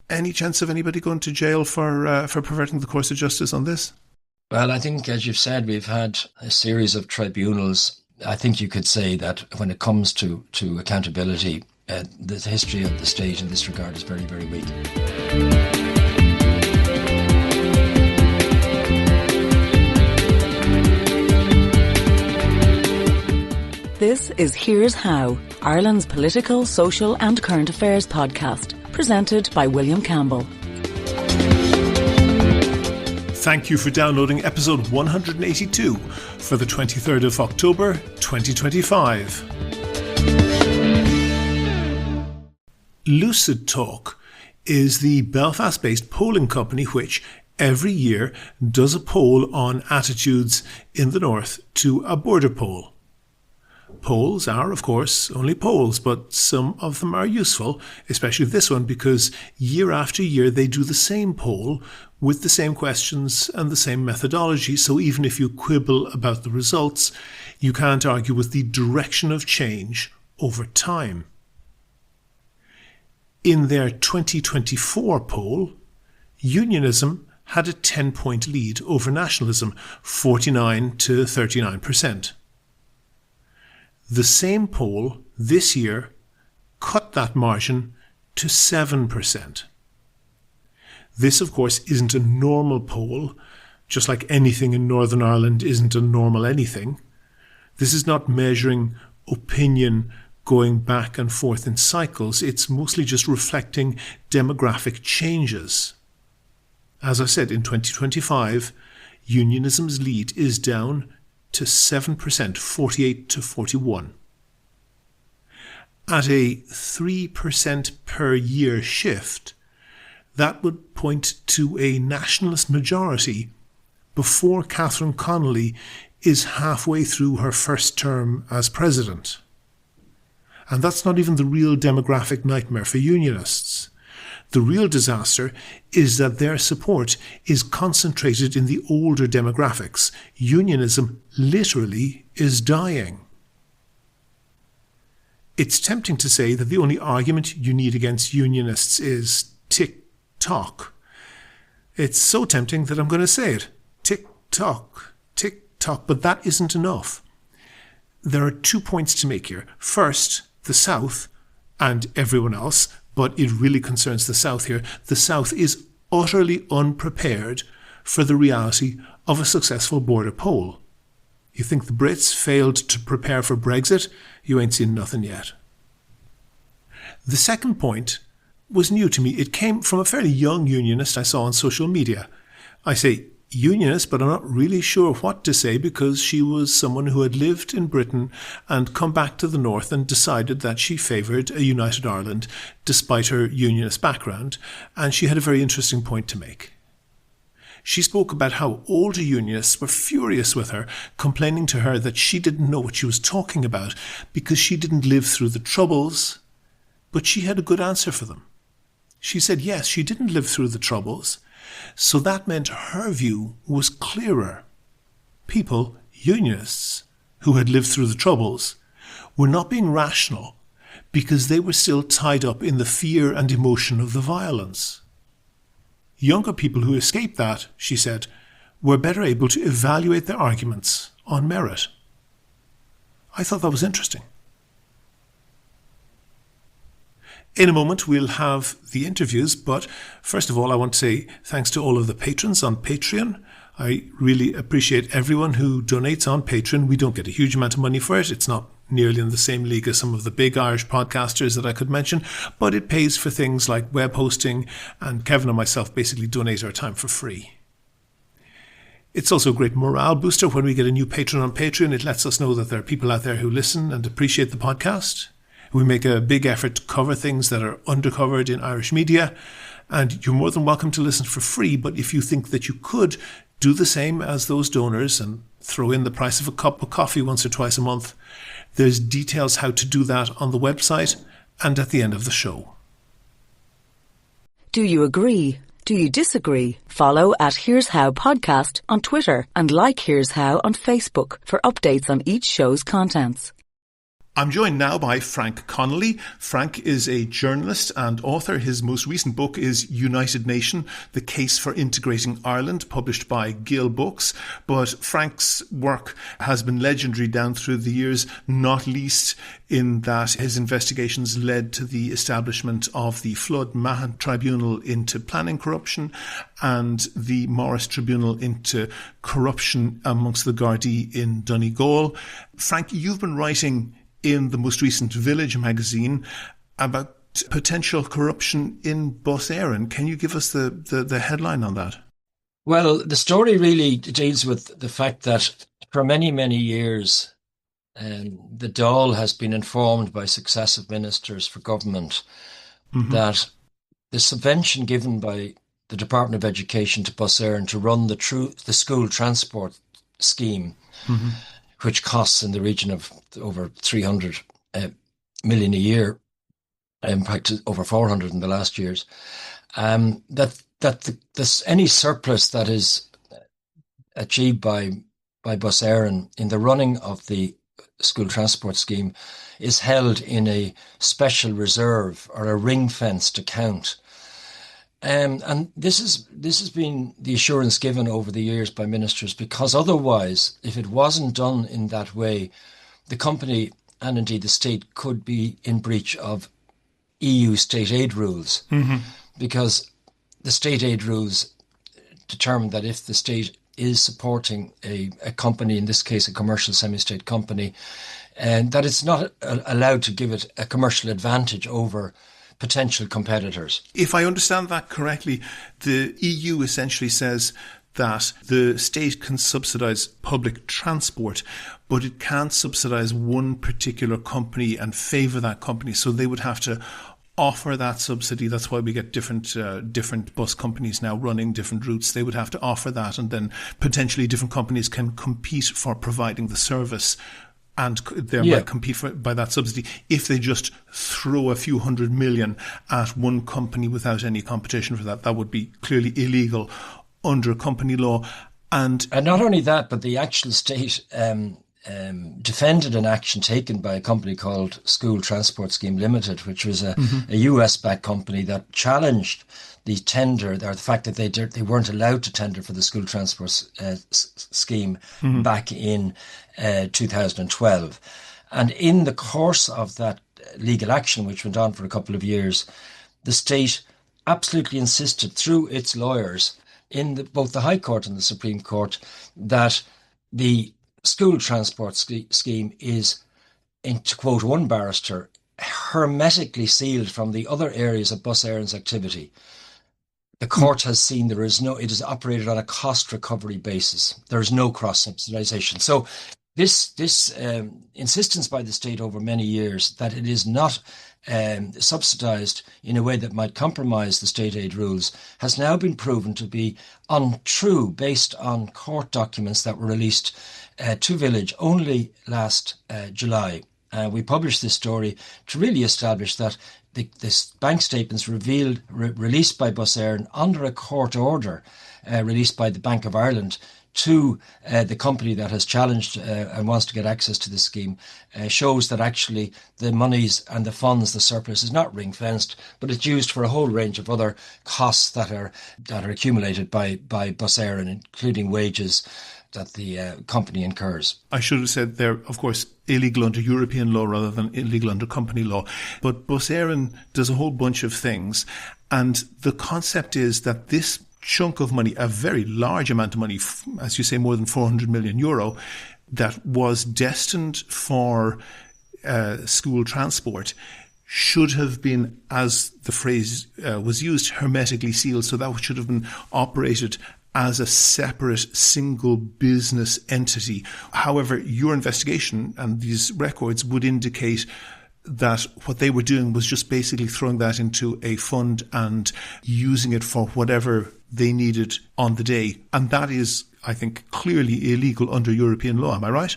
any chance of anybody going to jail for perverting the course of justice on this? Well, I think, as you've said, we've had a series of tribunals. I think you could say that when it comes to accountability, the history of the state in this regard is very, very weak. This is Here's How, Ireland's political, social and current affairs podcast, presented by William Campbell. Thank you for downloading episode 182 for the 23rd of October 2025. Lucid Talk is the Belfast-based polling company which every year does a poll on attitudes in the north to a border poll. Polls are, of course, only polls, but some of them are useful, especially this one, because year after year they do the same poll with the same questions and the same methodology, so even if you quibble about the results, you can't argue with the direction of change over time. In their 2024 poll, unionism had a 10-point lead over nationalism, 49 to 39%. The same poll this year cut that margin to 7%. This, of course, isn't a normal poll, just like anything in Northern Ireland isn't a normal anything. This is not measuring opinion going back and forth in cycles. It's mostly just reflecting demographic changes. As I said, in 2025, unionism's lead is down to 7%, 48 to 41. At a 3% per year shift, that would point to a nationalist majority before Catherine Connolly is halfway through her first term as president. And that's not even the real demographic nightmare for unionists. The real disaster is that their support is concentrated in the older demographics. Unionism literally is dying. It's tempting to say that the only argument you need against unionists is tick-tock. It's so tempting that I'm going to say it. Tick-tock, tick-tock, but that isn't enough. There are 2 points to make here. First, the South and everyone else, but it really concerns the South here. The South is utterly unprepared for the reality of a successful border poll. You think the Brits failed to prepare for Brexit? You ain't seen nothing yet. The second point was new to me. It came from a fairly young unionist I saw on social media. I say unionist, but I'm not really sure what to say because she was someone who had lived in Britain and come back to the north and decided that she favoured a united Ireland despite her unionist background, and she had a very interesting point to make. She spoke about how older unionists were furious with her, complaining to her that she didn't know what she was talking about because she didn't live through the Troubles, but she had a good answer for them. She said yes, she didn't live through the Troubles, so that meant her view was clearer. People, unionists, who had lived through the Troubles, were not being rational because they were still tied up in the fear and emotion of the violence. Younger people who escaped that, she said, were better able to evaluate their arguments on merit. I thought that was interesting. In a moment, we'll have the interviews, but first of all, I want to say thanks to all of the patrons on Patreon. I really appreciate everyone who donates on Patreon. We don't get a huge amount of money for it. It's not nearly in the same league as some of the big Irish podcasters that I could mention, but it pays for things like web hosting, and Kevin and myself basically donate our time for free. It's also a great morale booster when we get a new patron on Patreon. It lets us know that there are people out there who listen and appreciate the podcast. We make a big effort to cover things that are undercovered in Irish media, and you're more than welcome to listen for free, but if you think that you could do the same as those donors and throw in the price of a cup of coffee once or twice a month, there's details how to do that on the website and at the end of the show. Do you agree? Do you disagree? Follow at Here's How Podcast on Twitter and like Here's How on Facebook for updates on each show's contents. I'm joined now by Frank Connolly. Frank is a journalist and author. His most recent book is United Nation, The Case for Integrating Ireland, published by Gill Books. But Frank's work has been legendary down through the years, not least in that his investigations led to the establishment of the Flood Mahon Tribunal into planning corruption and the Morris Tribunal into corruption amongst the Gardaí in Donegal. Frank, you've been writing in the most recent Village magazine about potential corruption in Bus Éireann. Can you give us the headline on that? Well, the story really deals with the fact that for many, many years, the Dáil has been informed by successive ministers for government that the subvention given by the Department of Education to Bus Éireann to run the school transport scheme, which costs in the region of over 300 million a year, in fact over 400 in the last years, any surplus that is achieved by Bus Éireann in the running of the school transport scheme is held in a special reserve or a ring-fenced account. And this has been the assurance given over the years by ministers, because otherwise, if it wasn't done in that way, the company and indeed the state could be in breach of EU state aid rules, because the state aid rules determine that if the state is supporting a company, in this case a commercial semi-state company, and that it's not allowed to give it a commercial advantage over potential competitors. If I understand that correctly, the EU essentially says that the state can subsidise public transport, but it can't subsidise one particular company and favour that company. So they would have to offer that subsidy. That's why we get different bus companies now running different routes. They would have to offer that, and then potentially different companies can compete for providing the service and thereby compete by that subsidy. If they just throw a few $100 million at one company without any competition for that, that would be clearly illegal under company law. And not only that, but the actual state defended an action taken by a company called School Transport Scheme Limited, which was a US-backed company that challenged the tender, or the fact that they weren't allowed to tender for the school transport scheme back in 2012. And in the course of that legal action, which went on for a couple of years, the state absolutely insisted through its lawyers in both the High Court and the Supreme Court that the school transport scheme is, to quote one barrister, hermetically sealed from the other areas of Bus Éireann's activity. The court has seen it is operated on a cost recovery basis. There is no cross subsidisation. So this insistence by the state over many years that it is not subsidised in a way that might compromise the state aid rules has now been proven to be untrue based on court documents that were released to Village only last July. We published this story to really establish that this bank statements released by Bus Éireann under a court order released by the Bank of Ireland to the company that has challenged and wants to get access to this scheme shows that actually the monies and the funds, the surplus, is not ring-fenced, but it's used for a whole range of other costs that are accumulated by Bus Éireann, including wages that the company incurs. I should have said they're, of course, illegal under European law rather than illegal under company law. But Bus Éireann does a whole bunch of things. And the concept is that this chunk of money, a very large amount of money, as you say, more than 400 million euro, that was destined for school transport, should have been, as the phrase was used, hermetically sealed. So that should have been operated as a separate single business entity. However, your investigation and these records would indicate that what they were doing was just basically throwing that into a fund and using it for whatever they needed on the day. And that is, I think, clearly illegal under European law. Am I right?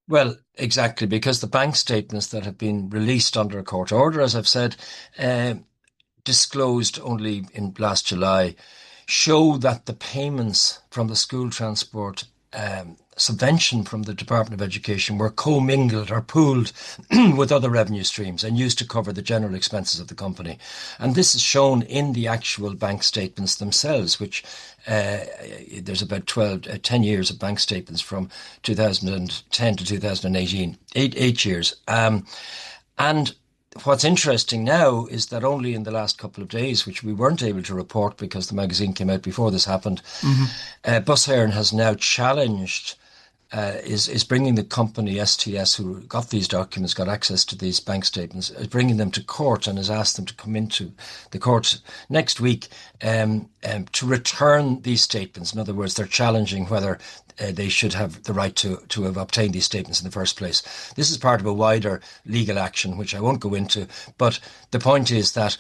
Well, exactly, because the bank statements that have been released under a court order, as I've said, disclosed only in last July, show that the payments from the school transport subvention from the Department of Education were commingled or pooled with other revenue streams and used to cover the general expenses of the company. And this is shown in the actual bank statements themselves, which there's about 10 years of bank statements from 2010 to 2018, 8 years. And what's interesting now is that only in the last couple of days, which we weren't able to report because the magazine came out before this happened, Bus Éireann has now challenged, is bringing the company STS, who got these documents, got access to these bank statements, is bringing them to court and has asked them to come into the court next week to return these statements. In other words, they're challenging whether they should have the right to have obtained these statements in the first place. This is part of a wider legal action, which I won't go into, but the point is that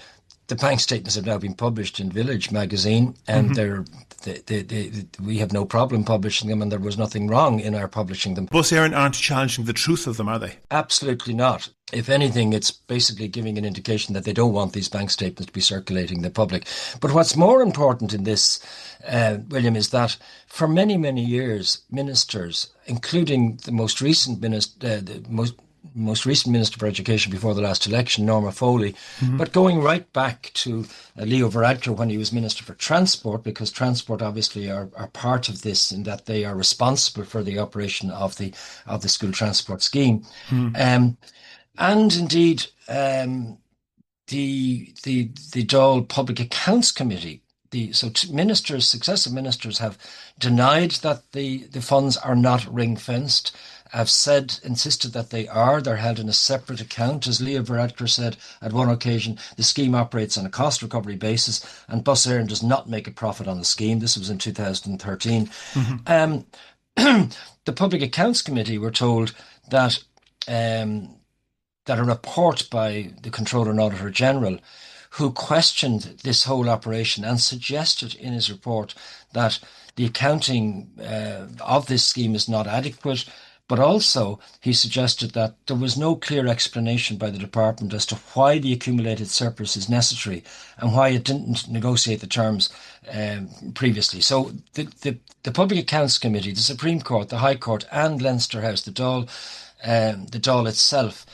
the bank statements have now been published in Village magazine, and we have no problem publishing them, and there was nothing wrong in our publishing them. Bus Éireann aren't challenging the truth of them, are they? Absolutely not. If anything, it's basically giving an indication that they don't want these bank statements to be circulating in the public. But what's more important in this, William, is that for many, many years, ministers, including the most recent minister, most recent Minister for Education before the last election, Norma Foley, but going right back to Leo Varadkar when he was Minister for Transport, because Transport obviously are part of this in that they are responsible for the operation of the school transport scheme. And indeed, the Dáil Public Accounts Committee, successive ministers have denied that the funds are not ring-fenced, have insisted that they're held in a separate account. As Leo Varadkar said at one occasion, the scheme operates on a cost recovery basis and Bus Éireann does not make a profit on the scheme. This was in 2013. The Public Accounts Committee were told that that a report by the Controller and Auditor General, who questioned this whole operation and suggested in his report that the accounting of this scheme is not adequate, but also he suggested that there was no clear explanation by the department as to why the accumulated surplus is necessary and why it didn't negotiate the terms previously. So the Public Accounts Committee, the Supreme Court, the High Court and Leinster House, the Dáil itself,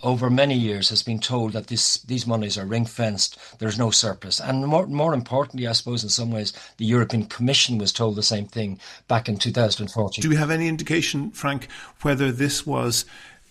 over many years has been told that these monies are ring-fenced, there's no surplus. And more importantly, I suppose in some ways, the European Commission was told the same thing back in 2014. Do we have any indication, Frank, whether this was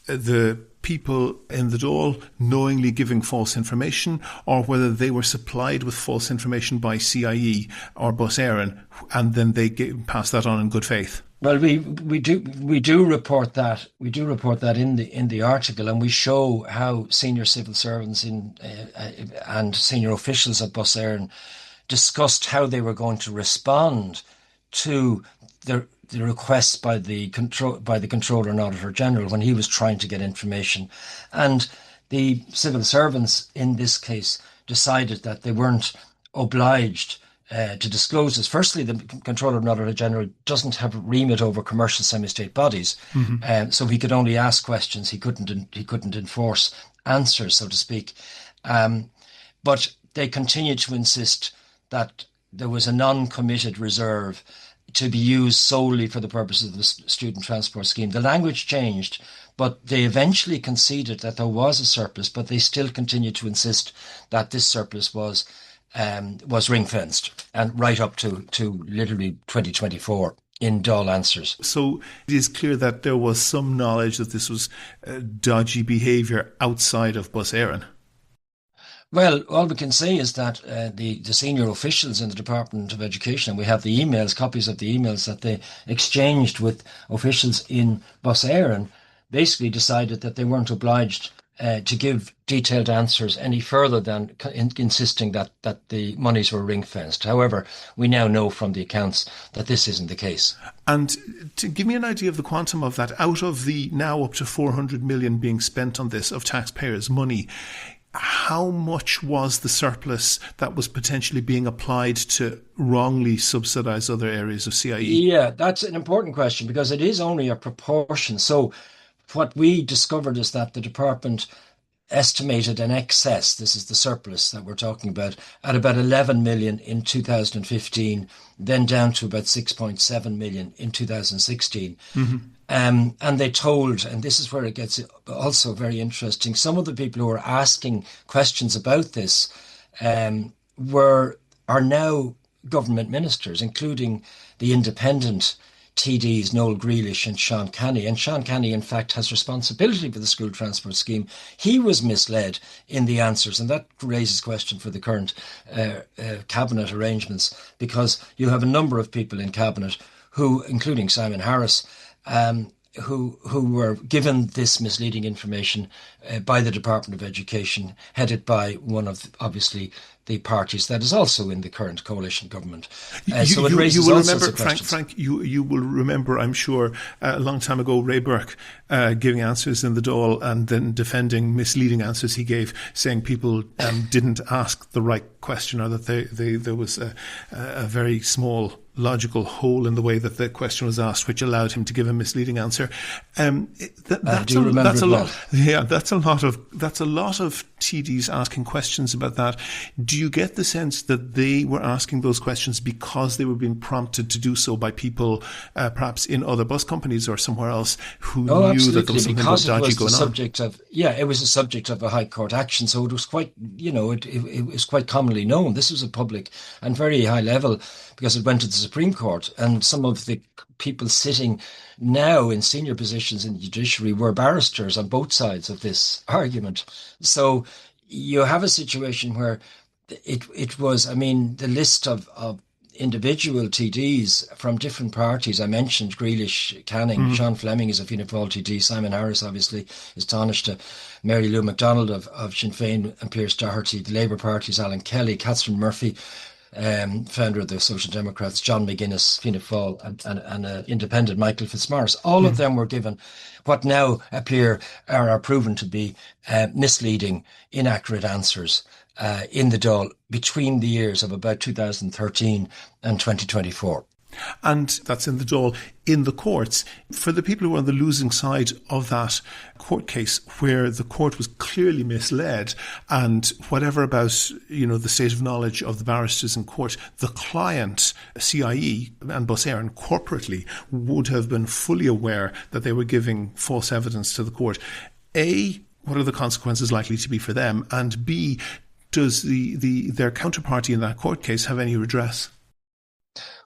the people in the Dáil knowingly giving false information, or whether they were supplied with false information by CIE or Bus Éireann, and then they passed that on in good faith? Well, we do report that. We do report that in the article, and we show how senior civil servants and senior officials at Bus Éireann discussed how they were going to respond to the requests by the Controller and Auditor General when he was trying to get information, and the civil servants in this case decided that they weren't obliged to disclose this. Firstly, the Controller and Auditor General doesn't have a remit over commercial semi-state bodies, so he could only ask questions. He couldn't enforce answers, so to speak. But they continued to insist that there was a non-committed reserve to be used solely for the purposes of the student transport scheme. The language changed, but they eventually conceded that there was a surplus, but they still continued to insist that this surplus was ring-fenced, and right up to literally 2024 in Dáil answers. So it is clear that there was some knowledge that this was dodgy behaviour outside of Bus Éireann. Well, all we can say is that the senior officials in the Department of Education, and we have the emails, copies of the emails that they exchanged with officials in Bus Éireann, basically decided that they weren't obliged to give detailed answers any further than insisting that the monies were ring-fenced. However, we now know from the accounts that this isn't the case. And to give me an idea of the quantum of that, out of the now up to 400 million being spent on this of taxpayers' money, how much was the surplus that was potentially being applied to wrongly subsidise other areas of CIE? Yeah, that's an important question because it is only a proportion. So what we discovered is that the department estimated an excess, this is the surplus that we're talking about 11 million in 2015, then down to about 6.7 million in 2016. And they told, and this is where it gets also very interesting, some of the people who were asking questions about this are now government ministers, including the independent TDs Noel Grealish and Sean Canny. And Sean Canny, in fact, has responsibility for the school transport scheme. He was misled in the answers, and that raises question for the current cabinet arrangements, because you have a number of people in cabinet who, including Simon Harris, who were given this misleading information by the Department of Education, headed by one of, obviously, the parties that is also in the current coalition government. So it raises all sorts of questions. Frank, you will remember, I'm sure, a long time ago, Ray Burke giving answers in the Dáil and then defending misleading answers he gave, saying people didn't ask the right question, or that there was a very small logical hole in the way that the question was asked, which allowed him to give a misleading answer. That's a lot. Yeah, that's a lot of TDs asking questions about that. Do you get the sense that they were asking those questions because they were being prompted to do so by people, perhaps in other bus companies or somewhere else, who knew that there was something dodgy going on? It was a subject of a High Court action, so it was quite, it was quite commonly known. This was a public and very high level, because it went to the Supreme Court, and some of the people sitting now in senior positions in the judiciary were barristers on both sides of this argument. So you have a situation where it was, the list of individual TDs from different parties. I mentioned Grealish, Canning, Sean Fleming is a Fianna Fáil TD, Simon Harris obviously is Taoiseach, Mary Lou MacDonald of Sinn Féin and Pierce Doherty, the Labour Party's Alan Kelly, Catherine Murphy, founder of the Social Democrats, John McGuinness, Fianna Fáil, and independent Michael Fitzmaurice. All of them were given what now appear are proven to be misleading, inaccurate answers in the Dáil between the years of about 2013 and 2024. And that's in the Dáil. In the courts, for the people who are on the losing side of that court case, where the court was clearly misled, and whatever about, the state of knowledge of the barristers in court, the client, CIE and Bus Éireann corporately, would have been fully aware that they were giving false evidence to the court. A, what are the consequences likely to be for them? And B, does their counterparty in that court case have any redress?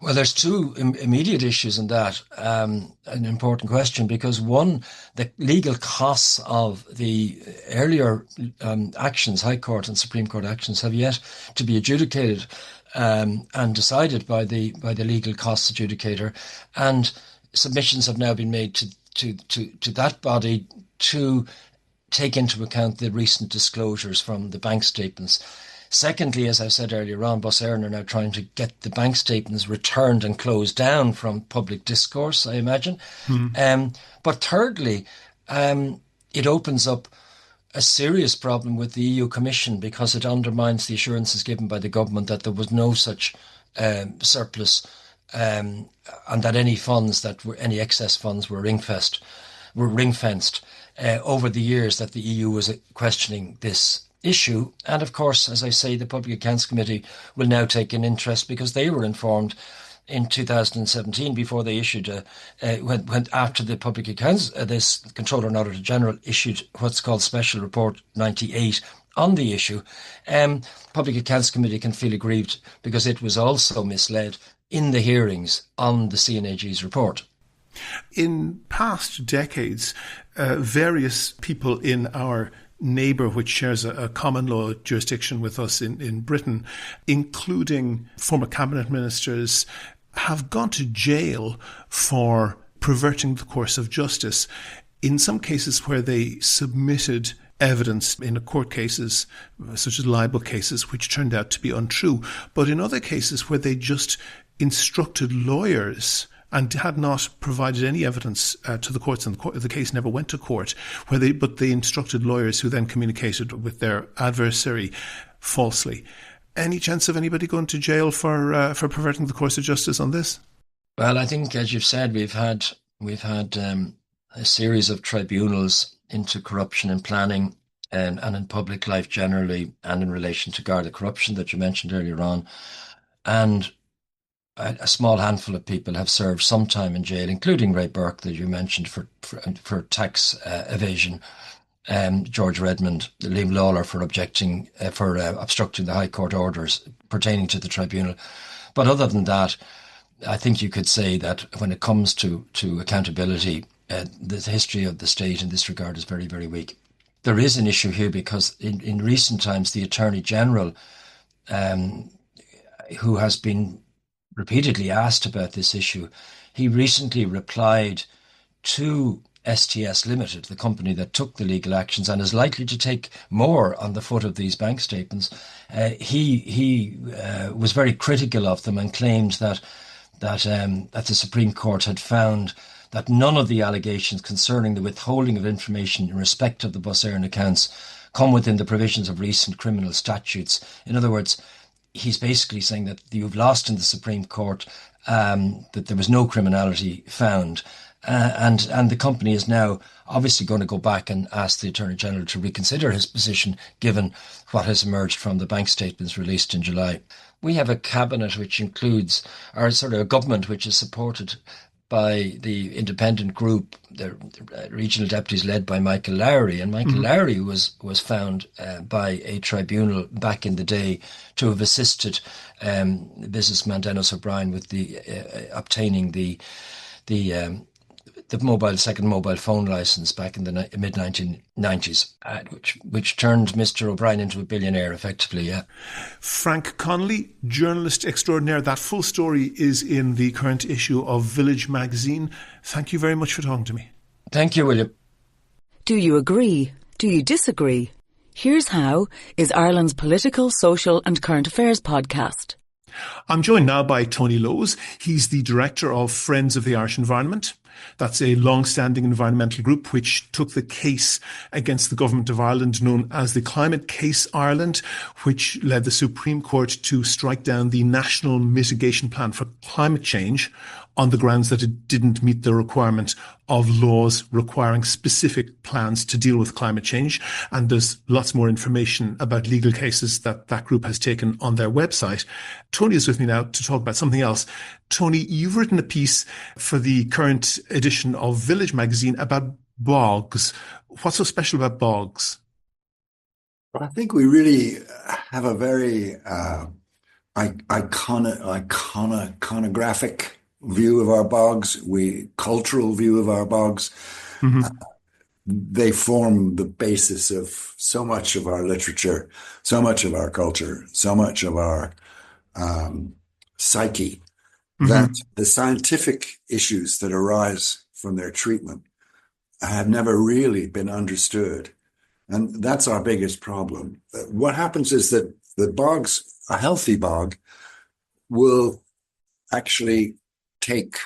Well, there's two immediate issues in that. An important question, because one, the legal costs of the earlier actions, High Court and Supreme Court actions, have yet to be adjudicated and decided by the legal costs adjudicator, and submissions have now been made to that body to take into account the recent disclosures from the bank statements. Secondly, as I said earlier on, Bus Éireann are now trying to get the bank statements returned and closed down from public discourse, I imagine. But thirdly, it opens up a serious problem with the EU Commission, because it undermines the assurances given by the government that there was no such surplus, and that any excess funds were ring-fenced over the years that the EU was questioning this issue. And of course, as I say, the Public Accounts Committee will now take an interest, because they were informed in 2017 before they issued after the Public Accounts, this Controller and Auditor General issued what's called Special Report 98 on the issue. Public Accounts Committee can feel aggrieved because it was also misled in the hearings on the CNAG's report. In past decades, various people in our neighbour, which shares a common law jurisdiction with us in Britain, including former cabinet ministers, have gone to jail for perverting the course of justice. In some cases where they submitted evidence in court cases, such as libel cases, which turned out to be untrue, but in other cases where they just instructed lawyers and had not provided any evidence to the courts, and the case never went to court, but they instructed lawyers who then communicated with their adversary falsely. Any chance of anybody going to jail for perverting the course of justice on this? Well, I think, as you've said, we've had a series of tribunals into corruption and planning and in public life generally, and in relation to Garda corruption that you mentioned earlier on. And a small handful of people have served some time in jail, including Ray Burke that you mentioned for tax evasion. George Redmond, Liam Lawler for obstructing the High Court orders pertaining to the tribunal. But other than that, I think you could say that when it comes to accountability, the history of the state in this regard is very, very weak. There is an issue here because in recent times, the Attorney General, who has been repeatedly asked about this issue, he recently replied to STS Limited, the company that took the legal actions and is likely to take more on the foot of these bank statements. He was very critical of them and claimed that the Supreme Court had found that none of the allegations concerning the withholding of information in respect of the Bus Éireann accounts come within the provisions of recent criminal statutes. In other words, he's basically saying that you've lost in the Supreme Court, that there was no criminality found. And the company is now obviously going to go back and ask the Attorney General to reconsider his position, given what has emerged from the bank statements released in July. We have a cabinet which includes, or sort of a government which is supported by the independent group, the regional deputies led by Michael Lowry. And Michael Lowry was found by a tribunal back in the day to have assisted businessman Dennis O'Brien with the obtaining the second mobile phone license back in the mid-1990s, which turned Mr. O'Brien into a billionaire, effectively, yeah. Frank Connolly, journalist extraordinaire. That full story is in the current issue of Village magazine. Thank you very much for talking to me. Thank you, William. Do you agree? Do you disagree? Here's How is Ireland's political, social and current affairs podcast. I'm joined now by Tony Lowes. He's the director of Friends of the Irish Environment. That's a long-standing environmental group which took the case against the Government of Ireland known as the Climate Case Ireland, which led the Supreme Court to strike down the National Mitigation Plan for Climate Change on the grounds that it didn't meet the requirement of laws requiring specific plans to deal with climate change. And there's lots more information about legal cases that group has taken on their website. Tony is with me now to talk about something else. Tony, you've written a piece for the current edition of Village magazine about bogs. What's so special about bogs? Well, I think we really have a very iconographic view of our bogs, cultural view of our bogs. They form the basis of so much of our literature, so much of our culture, so much of our psyche, that the scientific issues that arise from their treatment have never really been understood. And that's our biggest problem. What happens is that the bogs, a healthy bog, will actually take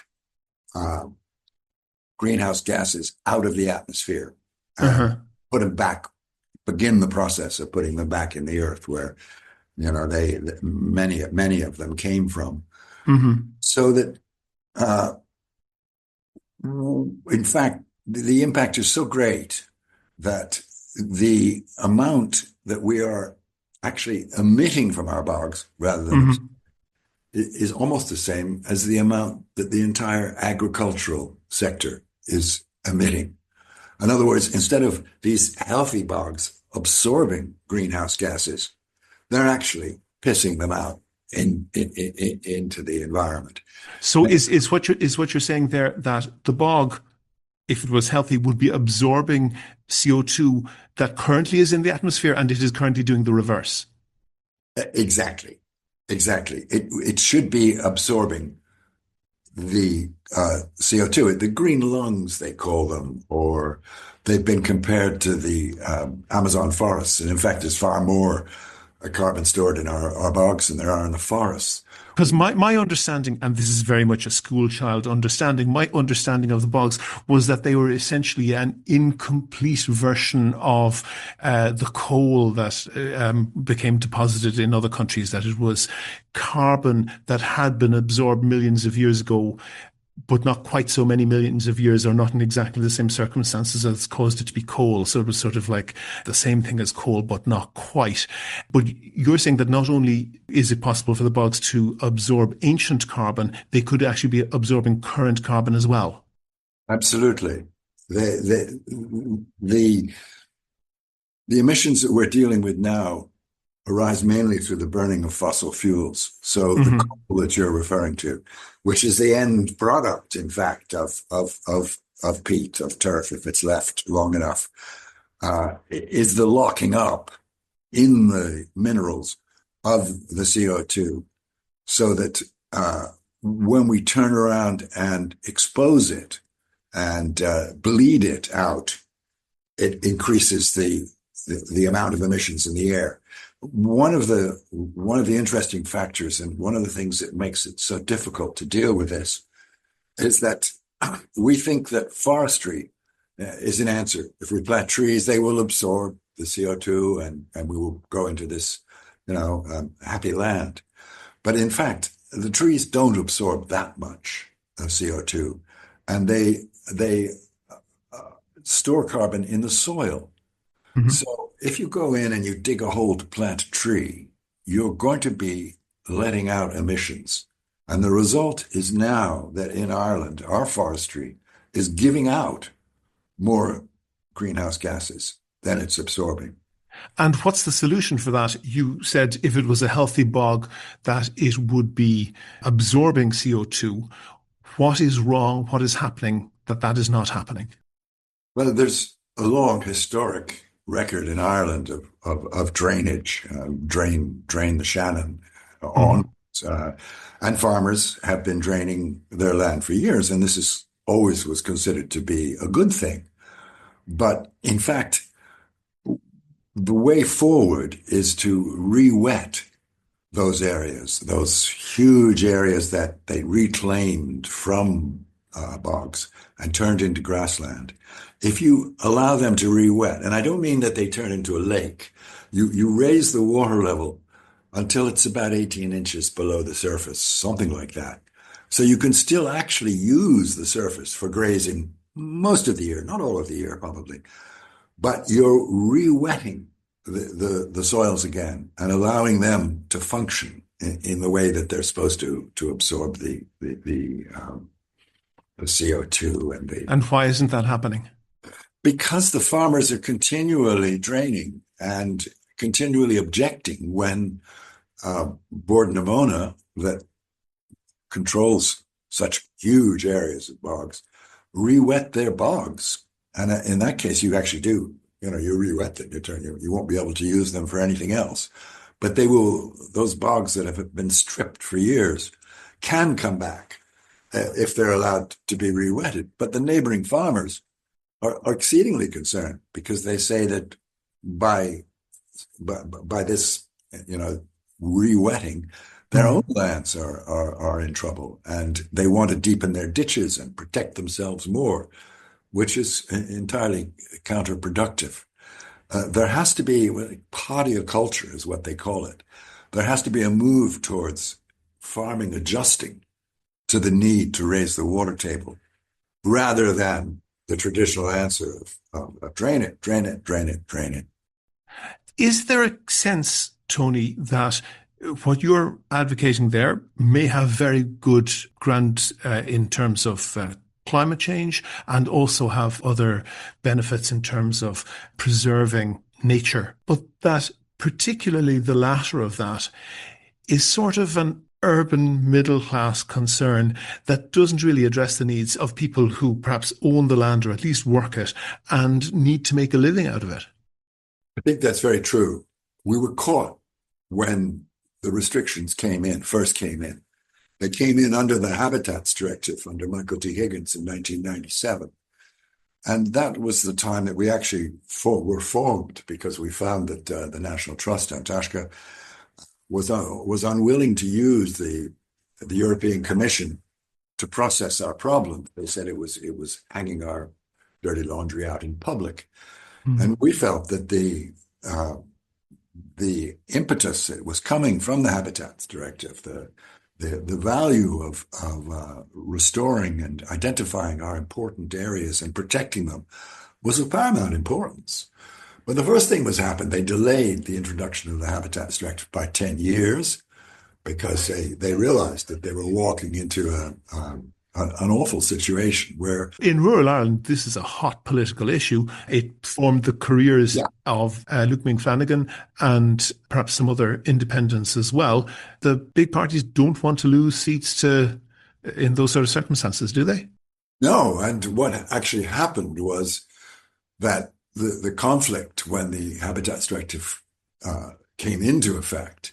greenhouse gases out of the atmosphere and put them back, begin the process of putting them back in the earth where, many of them came from. So that, in fact, the impact is so great that the amount that we are actually emitting from our bogs rather than is almost the same as the amount that the entire agricultural sector is emitting. In other words, instead of these healthy bogs absorbing greenhouse gases, they're actually pissing them out into the environment. So is what you're saying there that the bog, if it was healthy, would be absorbing CO2 that currently is in the atmosphere, and it is currently doing the reverse? Exactly. It should be absorbing the CO2, the green lungs, they call them, or they've been compared to the Amazon forests. And in fact, there's far more carbon stored in our bogs than there are in the forests. Because my understanding, and this is very much a school child understanding, my understanding of the bogs was that they were essentially an incomplete version of the coal that became deposited in other countries, that it was carbon that had been absorbed millions of years ago but not quite so many millions of years, or not in exactly the same circumstances as caused it to be coal. So it was sort of like the same thing as coal, but not quite. But you're saying that not only is it possible for the bogs to absorb ancient carbon, they could actually be absorbing current carbon as well. Absolutely. The emissions that we're dealing with now arise mainly through the burning of fossil fuels. So the coal that you're referring to, which is the end product, in fact, of peat, of turf, if it's left long enough, is the locking up in the minerals of the CO2, so that when we turn around and expose it and bleed it out, it increases the amount of emissions in the air. One of the interesting factors, and one of the things that makes it so difficult to deal with this, is that we think that forestry is an answer. If we plant trees, they will absorb the CO2, and we will go into this, happy land. But in fact, the trees don't absorb that much of CO2, and they store carbon in the soil. So if you go in and you dig a hole to plant a tree, you're going to be letting out emissions. And the result is now that in Ireland, our forestry is giving out more greenhouse gases than it's absorbing. And what's the solution for that? You said if it was a healthy bog, that it would be absorbing CO2. What is wrong? What is happening that is not happening? Well, there's a long historic record in Ireland of drainage, drain the Shannon on. And farmers have been draining their land for years, and this is always was considered to be a good thing. But in fact, the way forward is to re-wet those areas, those huge areas that they reclaimed from bogs and turned into grassland. If you allow them to re-wet, and I don't mean that they turn into a lake, you raise the water level until it's about 18 inches below the surface, something like that. So you can still actually use the surface for grazing most of the year, not all of the year probably, but you're re-wetting the soils again and allowing them to function in the way that they're supposed to absorb the CO2 And why isn't that happening? Because the farmers are continually draining and continually objecting when Bord na Móna, that controls such huge areas of bogs, re-wet their bogs. And in that case, you actually do, you re-wet them, you won't be able to use them for anything else. But those bogs that have been stripped for years can come back if they're allowed to be re-wetted. But the neighboring farmers are exceedingly concerned, because they say that by this, re-wetting, their own lands are in trouble, and they want to deepen their ditches and protect themselves more, which is entirely counterproductive. There has to be podioculture is what they call it. There has to be a move towards farming adjusting to the need to raise the water table, rather than the traditional answer of drain it, drain it, drain it, drain it. Is there a sense, Tony, that what you're advocating there may have very good ground in terms of climate change, and also have other benefits in terms of preserving nature, but that particularly the latter of that is sort of an urban middle-class concern that doesn't really address the needs of people who perhaps own the land, or at least work it, and need to make a living out of it? I think that's very true. We were caught when the restrictions first came in. They came in under the Habitats Directive under Michael D. Higgins in 1997. And that was the time that we actually were formed, because we found that the National Trust, Antashka, was unwilling to use the European Commission to process our problem. They said it was hanging our dirty laundry out in public. And we felt that the impetus was coming from the Habitats Directive, the value of restoring and identifying our important areas and protecting them was of paramount importance. But the first thing was happened, they delayed the introduction of the Habitats Directive by 10 years because they realized that they were walking into an awful situation where... In rural Ireland, this is a hot political issue. It formed the careers of Luke Ming Flanagan and perhaps some other independents as well. The big parties don't want to lose seats in those sort of circumstances, do they? No, and what actually happened was that the conflict when the Habitats Directive came into effect,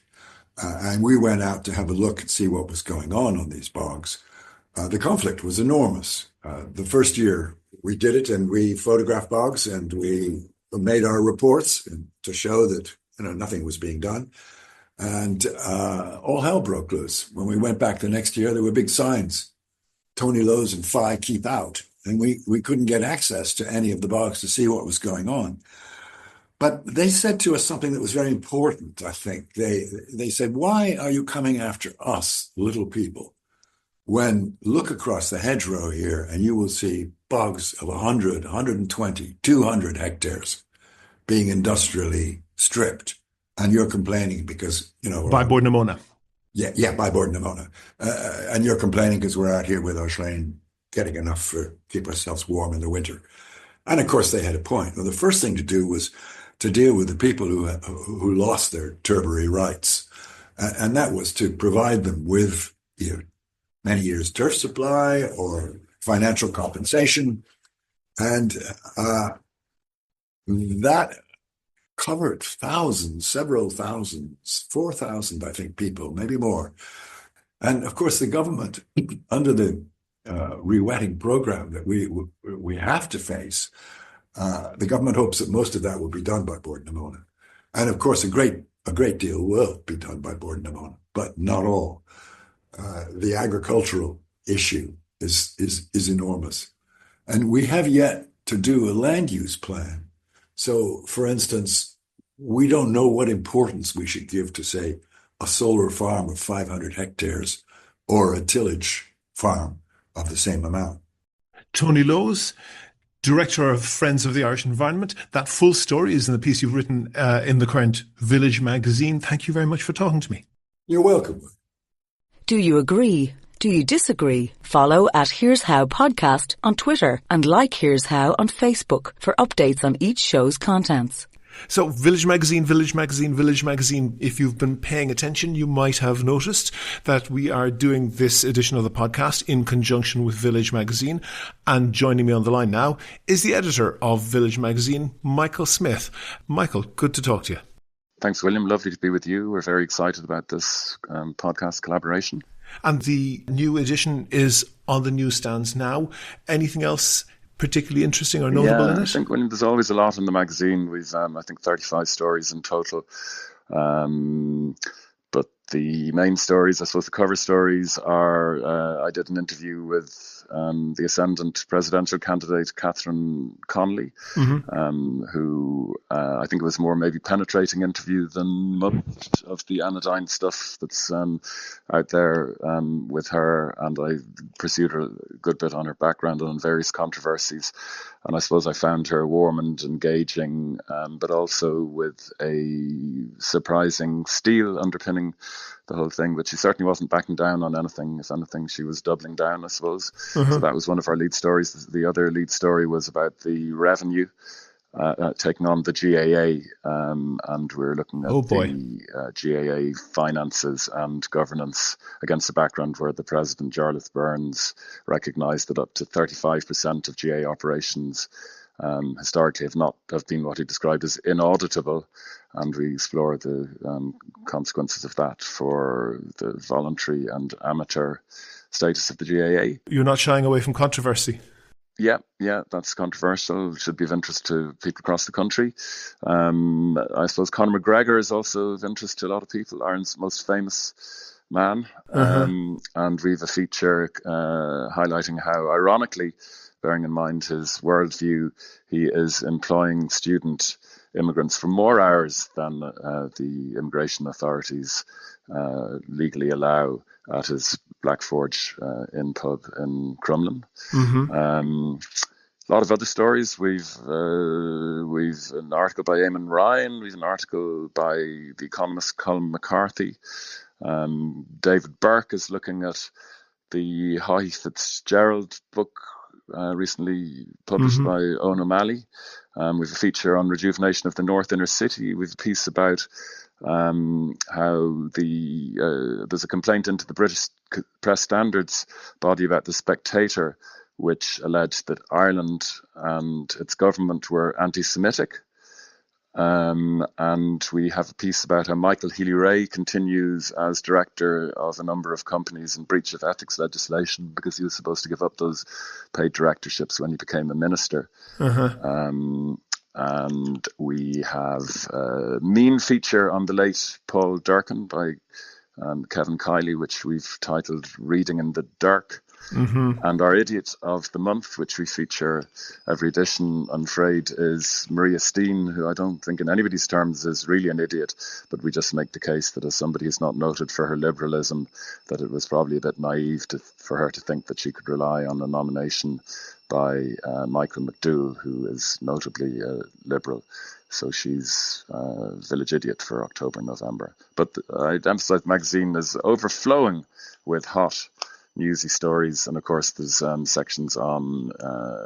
and we went out to have a look and see what was going on these bogs, the conflict was enormous. The first year we did it and we photographed bogs and we made our reports to show that nothing was being done. And all hell broke loose. When we went back the next year, there were big signs, Tony Lowe's and Phi keep out. And we couldn't get access to any of the bogs to see what was going on. But they said to us something that was very important, I think. They said, why are you coming after us, little people? When look across the hedgerow here and you will see bogs of 100, 120, 200 hectares being industrially stripped. And you're complaining because, By Bord na Móna. Yeah, by Bord na Móna. And you're complaining because we're out here with our Shane getting enough to keep ourselves warm in the winter. And of course, they had a point. Well, the first thing to do was to deal with the people who lost their turbary rights. And that was to provide them with many years turf supply or financial compensation. And that covered thousands, several thousands, 4,000, I think, people, maybe more. And of course, the government, under the rewetting program that we have to face, the government hopes that most of that will be done by Bord na Móna. And of course, a great deal will be done by Bord na Móna, but not all. The agricultural issue is enormous. And we have yet to do a land use plan. So, for instance, we don't know what importance we should give to, say, a solar farm of 500 hectares or a tillage farm of the same amount. Tony Lowe's, Director of Friends of the Irish Environment. That full story is in the piece you've written in the current Village magazine. Thank you very much for talking to me. You're welcome. Do you agree? Do you disagree? Follow at Here's How Podcast on Twitter and like Here's How on Facebook for updates on each show's contents. So Village Magazine, Village Magazine, Village Magazine. If you've been paying attention, you might have noticed that we are doing this edition of the podcast in conjunction with Village Magazine. And joining me on the line now is the editor of Village Magazine, Michael Smith. Michael, good to talk to you. Thanks, William. Lovely to be with you. We're very excited about this podcast collaboration. And the new edition is on the newsstands now. Anything else particularly interesting or notable in it? I think, William, there's always a lot in the magazine. We've, I think, 35 stories in total. But the main stories, I suppose the cover stories are, I did an interview with the ascendant presidential candidate, Catherine Connolly, who I think it was more maybe penetrating interview than most of the anodyne stuff that's out there with her. And I pursued her a good bit on her background and on various controversies. And I suppose I found her warm and engaging, but also with a surprising steel underpinning the whole thing. But she certainly wasn't backing down on anything. If anything, she was doubling down, I suppose. So that was one of our lead stories. The other lead story was about the revenue taking on the GAA, and we're looking at the GAA finances and governance against the background where the president, Jarlath Burns, recognised that up to 35% of GAA operations historically have been what he described as inauditable, and we explore the consequences of that for the voluntary and amateur status of the GAA. You're not shying away from controversy. Yeah, that's controversial. It should be of interest to people across the country. I suppose Conor McGregor is also of interest to a lot of people, Ireland's most famous man. And we have a feature highlighting how, ironically, bearing in mind his worldview, he is employing student immigrants for more hours than the immigration authorities legally allow, at his Black Forge Inn pub in Crumlin. A lot of other stories. We've an article by Eamon Ryan. We've an article by the economist Colin McCarthy. David Burke is looking at the Haughey Fitzgerald book recently published by Owen O'Malley. We've a feature on rejuvenation of the North Inner City. We've a piece about how there's a complaint into the British Press Standards body about the Spectator, which alleged that Ireland and its government were anti-Semitic. And we have a piece about how Michael Healy-Rae continues as director of a number of companies in breach of ethics legislation because he was supposed to give up those paid directorships when he became a minister. And we have a mean feature on the late Paul Durcan by Kevin Kiley, which we've titled Reading in the Dark. And our idiot of the month, which we feature every edition, I'm afraid, is Maria Steen, who I don't think in anybody's terms is really an idiot, but we just make the case that as somebody who's not noted for her liberalism, that it was probably a bit naive for her to think that she could rely on a nomination by Michael McDowell, who is notably liberal. So she's village idiot for October and November. But I'd emphasize the magazine is overflowing with hot newsy stories, and of course there's sections on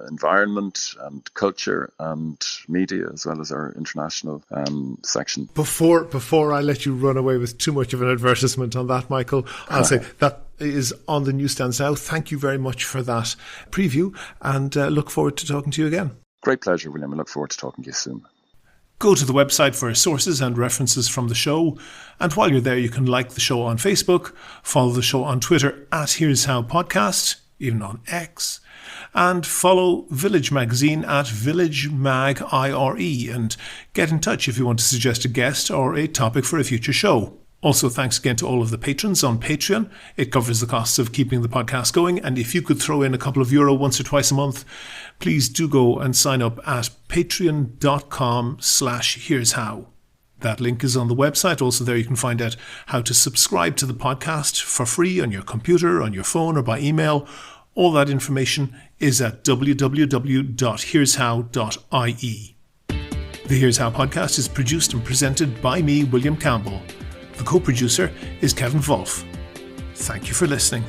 environment and culture and media, as well as our international section. Before I let you run away with too much of an advertisement on that, Michael, I'll say that is on the newsstands now. Thank you very much for that preview, and look forward to talking to you again. Great pleasure, William. I look forward to talking to you soon. Go to the website for sources and references from the show. And while you're there, you can like the show on Facebook, follow the show on Twitter at Here's How Podcast, even on X, and follow Village Magazine at Village Mag IRE, and get in touch if you want to suggest a guest or a topic for a future show. Also, thanks again to all of the patrons on Patreon. It covers the costs of keeping the podcast going, and if you could throw in a couple of euro once or twice a month, please do go and sign up at patreon.com/here's how. That link is on the website. Also there you can find out how to subscribe to the podcast for free on your computer, on your phone, or by email. All that information is at www.here'show.ie. The Here's How podcast is produced and presented by me, William Campbell. The co-producer is Kevin Wolf. Thank you for listening.